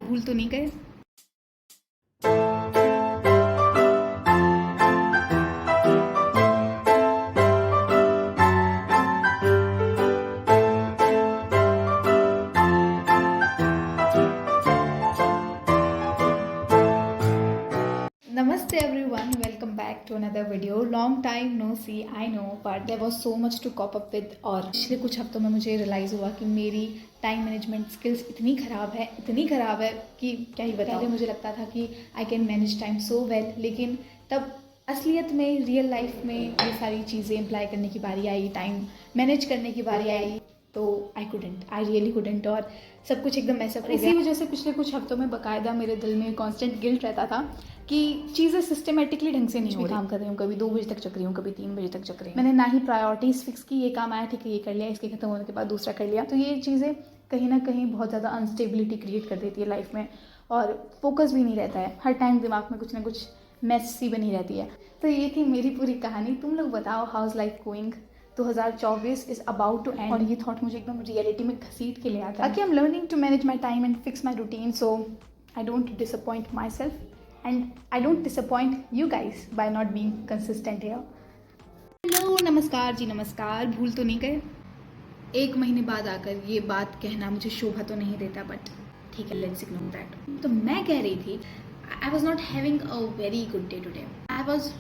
भूल तो नहीं गए? Namaste everyone, welcome back to another video. Long time no see, I know, but there was so much to cope up with. और पिछले कुछ हफ्तों में मुझे रियलाइज़ हुआ कि मेरी टाइम मैनेजमेंट स्किल्स इतनी ख़राब है कि क्या ही बताऊँ। पहले मुझे लगता था कि I can manage time so well, लेकिन तब असलियत में रियल लाइफ में ये सारी चीज़ें अप्लाई करने की बारी आई, टाइम मैनेज करने की बारी आई, तो आई रियली कुडेंट और सब कुछ एकदम ऐसा हो गया। इसी वजह से पिछले कुछ हफ्तों में बाकायदा मेरे दिल में कॉन्स्टेंट गिल्ट रहता था कि चीज़ें सिस्टमेटिकली ढंग से नहीं हो रही। काम कर रही हूँ, कभी 2 बजे तक चक रही हूँ, कभी 3 बजे तक चक रही हूँ। मैंने ना ही प्रायोरिटीज़ फिक्स की, ये काम आया ठीक है ये कर लिया, इसके खत्म होने के बाद दूसरा कर लिया। तो ये चीज़ें कहीं ना कहीं बहुत ज़्यादा अनस्टेबिलिटी क्रिएट कर देती है लाइफ में, और फोकस भी नहीं रहता है। हर टाइम दिमाग में कुछ ना कुछ मैस सी बनी रहती है। तो ये थी मेरी पूरी कहानी। तुम लोग बताओ, how is life going? 2024 is about to end और ये थॉट मुझे एकदम रियलिटी में घसीट के ले आता है कि I am learning to manage my time and fix my routine, so I don't disappoint my self and I don't disappoint you guys by not being consistent here. Hello, नमस्कार जी, नमस्कार। भूल तो नहीं गए? एक महीने बाद आकर ये बात कहना मुझे शोभा तो नहीं देता, बट ठीक है, लेट्स इग्नोर दैट। तो मैं कह रही थी, I was not having a very good day today. I was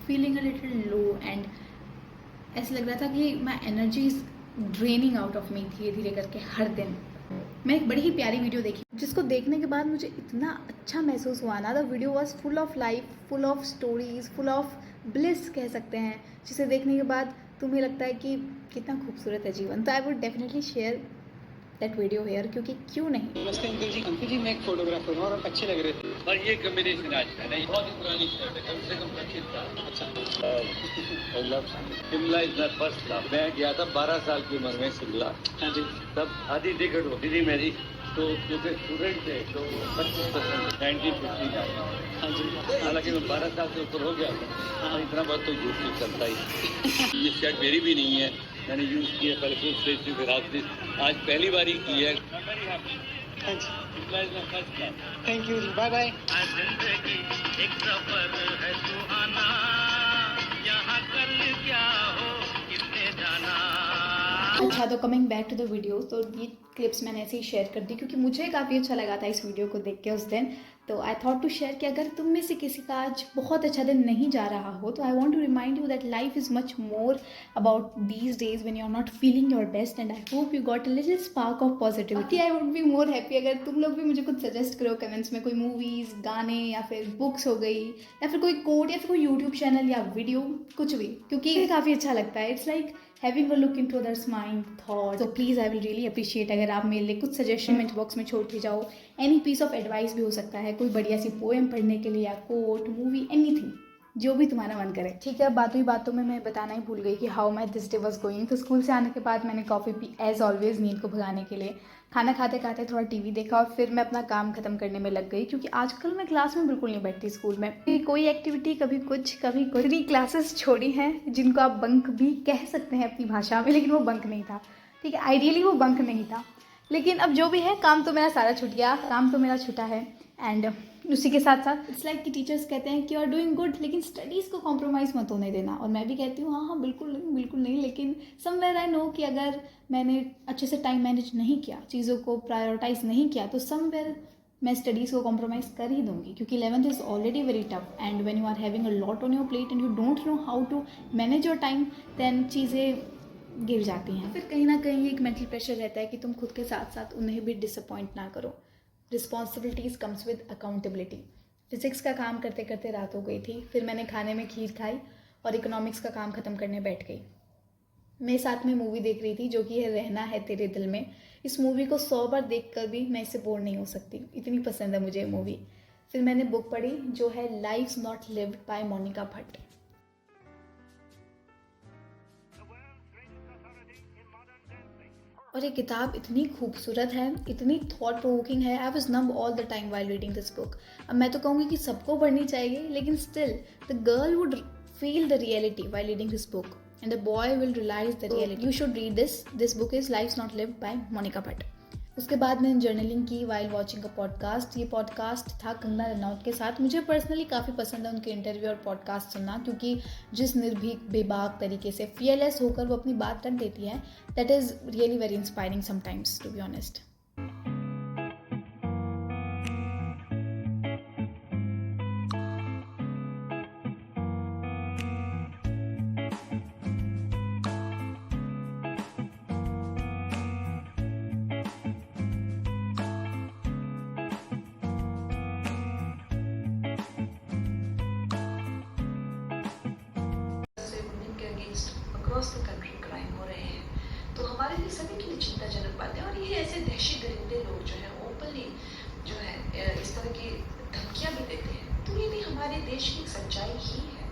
feeling a little low and ऐसा लग रहा था कि my energy is draining out of me धीरे धीरे करके हर दिन। मैं एक बड़ी ही प्यारी वीडियो देखी, जिसको देखने के बाद मुझे इतना अच्छा महसूस हुआ ना। The video was full of life, full of stories, full of bliss कह सकते हैं, जिसे देखने के बाद तुम्हें लगता है कि कितना खूबसूरत है जीवन। तो I would definitely share that video hair, क्योंकि क्यों नहीं। नमस्ते अंकल जी मैं एक फोटोग्राफर हूँ और अच्छे लग रहे थे। और ये कॉम्बिनेशन आज का नहीं, बहुत ही पुरानी शर्ट है, कम से कम 25 साल। अच्छा, I love Shimla is my first love. मैं गया था 12 साल की उम्र में शिमला। हाँ जी। तब आधी टिकट होती थी मेरी, तो क्योंकि स्टूडेंट थे तो 25% 1959। हाँ जी। हालांकि मैं 12 साल से ऊपर हो गया था। हाँ, इतना बहुत तो झूठ नहीं चलता ही। ये शर्ट मेरी भी नहीं है, मैंने यूज़ की है पहले फुल स्लीव थी, फिर हाफ स्लीव, आज पहली बार ही की है। हाँ जी, Shimla is my first love. Thank you जी, बाय बाय। जिंदगी एक सफर है सुहाना, यहाँ कल क्या हो किसने जाना। अच्छा, तो coming back to the video, तो ये क्लिप्स मैंने ऐसे ही शेयर कर दी क्योंकि मुझे काफ़ी अच्छा लगा था इस वीडियो को देख के उस दिन। तो आई थॉट टू शेयर कि अगर तुम में से किसी का आज बहुत अच्छा दिन नहीं जा रहा हो, तो I want to remind you that life is much more about these days when you are not feeling your best, and I hope you got a little spark of positivity. I would be more happy अगर तुम लोग भी मुझे कुछ suggest करो comments में, कोई movies, गाने, या फिर बुक्स हो गई, या फिर कोई कोड, या फिर कोई यूट्यूब चैनल या वीडियो, कुछ भी, क्योंकि काफ़ी अच्छा लगता है। It's like having a look into others' mind, thoughts. So please, I will really appreciate अगर आप मेरे लिए कुछ सजेशन कमेंट बॉक्स में छोड़ते जाओ। एनी पीस ऑफ एडवाइस भी हो सकता है, कोई बढ़िया सी पोएम पढ़ने के लिए, या कोट, मूवी, एनीथिंग, जो भी तुम्हारा मन करे। ठीक है, बातों में मैं बताना ही भूल गई कि how my this day was going. तो स्कूल से आने के बाद मैंने कॉफ़ी पी एज ऑलवेज, नींद को भगाने के लिए। खाना खाते खाते थोड़ा टीवी देखा और फिर मैं अपना काम खत्म करने में लग गई, क्योंकि आजकल मैं क्लास में बिल्कुल नहीं बैठती स्कूल में। कोई एक्टिविटी, कभी कुछ कभी कुछ। 3 क्लासेस छोड़ी हैं जिनको आप बंक भी कह सकते हैं अपनी भाषा में, लेकिन वो बंक नहीं था। ठीक है, आइडियली वो बंक नहीं था, लेकिन अब जो भी है, काम तो मेरा सारा छूट गया, काम तो मेरा छूटा है। एंड उसी के साथ साथ इट्स लाइक कि टीचर्स कहते हैं कि यू आर डूइंग गुड, लेकिन स्टडीज़ को कॉम्प्रोमाइज़ मत होने देना। और मैं भी कहती हूँ हाँ, बिल्कुल नहीं, लेकिन समवेयर आई नो कि अगर मैंने अच्छे से टाइम मैनेज नहीं किया, चीज़ों को प्रायोरिटाइज नहीं किया, तो समवेयर मैं स्टडीज़ को कॉम्प्रोमाइज़ कर ही दूंगी, क्योंकि 11th is already very tough, and when you are having a lot on your plate and you don't know how to manage your time, then चीज़ें गिर जाती हैं। फिर कहीं ना कहीं एक मेंटल प्रेशर रहता है कि तुम खुद के साथ साथ उन्हें भी डिसअपॉइंट ना करो। Responsibilities comes with accountability. Physics का काम करते करते रात हो गई थी, फिर मैंने खाने में खीर खाई और इकोनॉमिक्स का काम ख़त्म करने बैठ गई। मैं साथ में मूवी देख रही थी, जो कि है रहना है तेरे दिल में। इस मूवी को 100 बार देख कर भी मैं इससे बोर नहीं हो सकती, इतनी पसंद है मुझे मूवी। फिर मैंने बुक पढ़ी, जो है life not lived by Monika Bhatt. और ये किताब इतनी खूबसूरत है, इतनी थॉट प्रोवोकिंग है। I was numb all the time while reading this book. अब मैं तो कहूँगी कि सबको पढ़नी चाहिए, लेकिन still the girl would feel the reality while reading this book, and the boy will realize the reality. You should read this book is life not lived by Monika Bhatt. उसके बाद मैंने जर्नलिंग की वाइल वॉचिंग अ पॉडकास्ट। ये podcast था कंगना रनौत के साथ। मुझे personally काफ़ी पसंद है उनके इंटरव्यू और पॉडकास्ट सुनना, क्योंकि जिस निर्भीक बेबाक तरीके से फियरलेस होकर वो अपनी बात रख देती है, that is really very inspiring sometimes, to be honest. से वुमेन के against across the country crime हो रहे हैं, तो हमारे लिए सभी के लिए चिंताजनक बात है। और ये ऐसे दहशत गरिंदे लोग जो है ओपनली जो है इस तरह की धमकियां भी देते हैं, तो ये भी हमारे देश की एक सच्चाई ही है।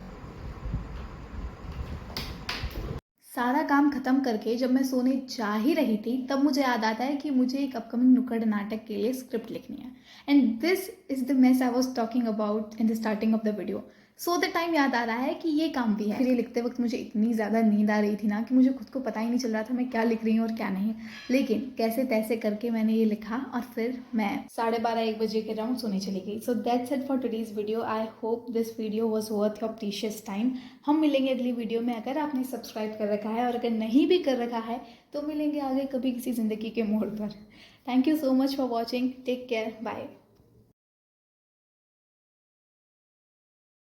सारा काम ख़त्म करके जब मैं सोने जा ही रही थी, तब मुझे याद आता है कि मुझे एक अपकमिंग नुक्कड़ नाटक के लिए स्क्रिप्ट लिखनी है। And this is the mess I was talking about in the starting of the video. So the time याद आ रहा है कि ये काम भी है। फिर ये लिखते वक्त मुझे इतनी ज़्यादा नींद आ रही थी ना कि मुझे खुद को पता ही नहीं चल रहा था मैं क्या लिख रही हूँ और क्या नहीं। लेकिन कैसे तैसे करके मैंने ये लिखा और फिर मैं 12:30-1 बजे के राउंड सोने चली गई। So that's it for today's video. I hope this video was worth your precious time. हम मिलेंगे अगली वीडियो में। अगर आपने सब्सक्राइब कर रखा है और अगर नहीं भी कर रखा है तो मिलेंगे आगे कभी किसी ज़िंदगी के मोड़ पर। Thank you so much for watching. Take care. Bye.